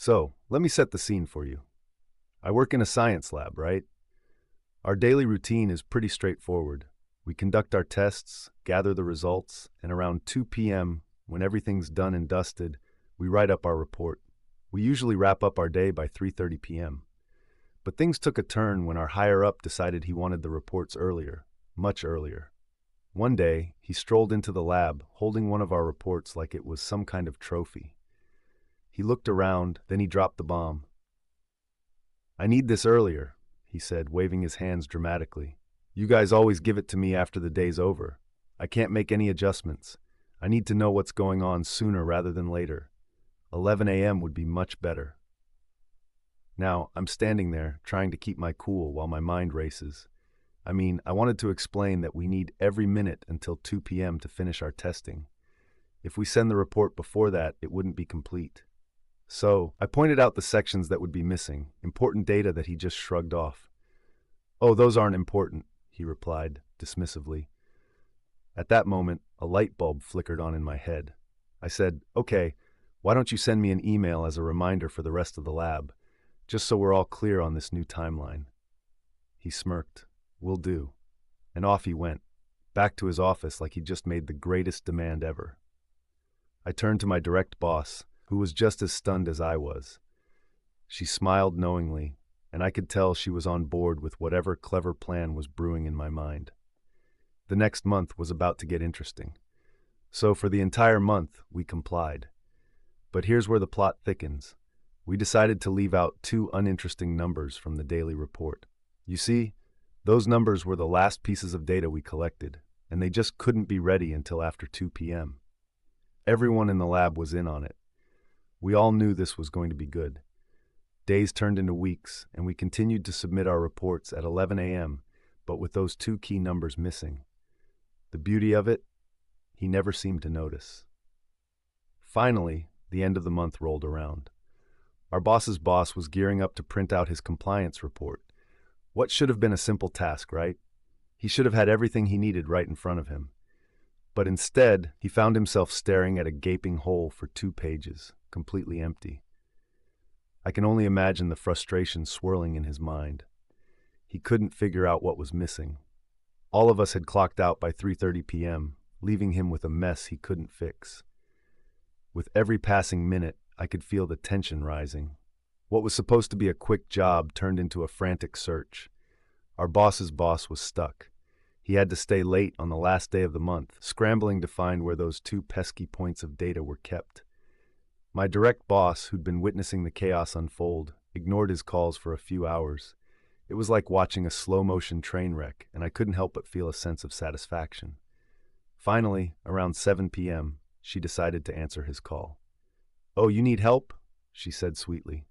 So, let me set the scene for you. I work in a science lab, right? Our daily routine is pretty straightforward. We conduct our tests, gather the results, and around 2 p.m., when everything's done and dusted, we write up our report. We usually wrap up our day by 3:30 p.m. But things took a turn when our higher-up decided he wanted the reports earlier, much earlier. One day, he strolled into the lab, holding one of our reports like it was some kind of trophy. He looked around, then he dropped the bomb. "I need this earlier," he said, waving his hands dramatically. "You guys always give it to me after the day's over. I can't make any adjustments. I need to know what's going on sooner rather than later. 11 a.m. would be much better." Now, I'm standing there, trying to keep my cool while my mind races. I wanted to explain that we need every minute until 2 p.m. to finish our testing. If we send the report before that, it wouldn't be complete. So, I pointed out the sections that would be missing, important data that he just shrugged off. "Oh, those aren't important," he replied, dismissively. At that moment, a light bulb flickered on in my head. I said, "Okay, why don't you send me an email as a reminder for the rest of the lab, just so we're all clear on this new timeline?" He smirked. "Will do." And off he went, back to his office like he'd just made the greatest demand ever. I turned to my direct boss, who was just as stunned as I was. She smiled knowingly, and I could tell she was on board with whatever clever plan was brewing in my mind. The next month was about to get interesting. So for the entire month, we complied. But here's where the plot thickens. We decided to leave out two uninteresting numbers from the daily report. You see, those numbers were the last pieces of data we collected, and they just couldn't be ready until after 2 p.m. Everyone in the lab was in on it. We all knew this was going to be good. Days turned into weeks, and we continued to submit our reports at 11 a.m., but with those two key numbers missing. The beauty of it? He never seemed to notice. Finally, the end of the month rolled around. Our boss's boss was gearing up to print out his compliance report. What should have been a simple task, right? He should have had everything he needed right in front of him. But instead, he found himself staring at a gaping hole for 2 pages, completely empty. I can only imagine the frustration swirling in his mind. He couldn't figure out what was missing. All of us had clocked out by 3:30 p.m., leaving him with a mess he couldn't fix. With every passing minute, I could feel the tension rising. What was supposed to be a quick job turned into a frantic search. Our boss's boss was stuck. He had to stay late on the last day of the month, scrambling to find where those two pesky points of data were kept. My direct boss, who'd been witnessing the chaos unfold, ignored his calls for a few hours. It was like watching a slow-motion train wreck, and I couldn't help but feel a sense of satisfaction. Finally, around 7 p.m., she decided to answer his call. "Oh, you need help?" she said sweetly.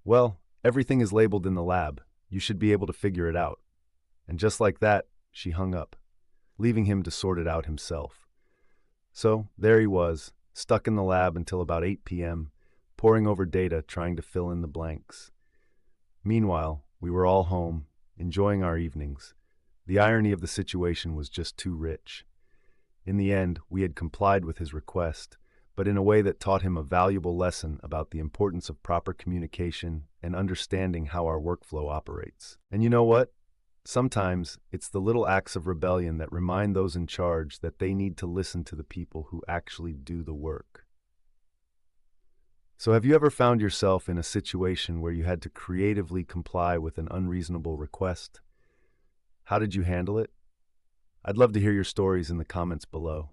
"Well, everything is labeled in the lab. You should be able to figure it out." And just like that, she hung up, leaving him to sort it out himself. So there he was, stuck in the lab until about 8 p.m., poring over data trying to fill in the blanks. Meanwhile, we were all home, enjoying our evenings. The irony of the situation was just too rich. In the end, we had complied with his request, but in a way that taught him a valuable lesson about the importance of proper communication and understanding how our workflow operates. And you know what? Sometimes it's the little acts of rebellion that remind those in charge that they need to listen to the people who actually do the work. So have you ever found yourself in a situation where you had to creatively comply with an unreasonable request? How did you handle it? I'd love to hear your stories in the comments below.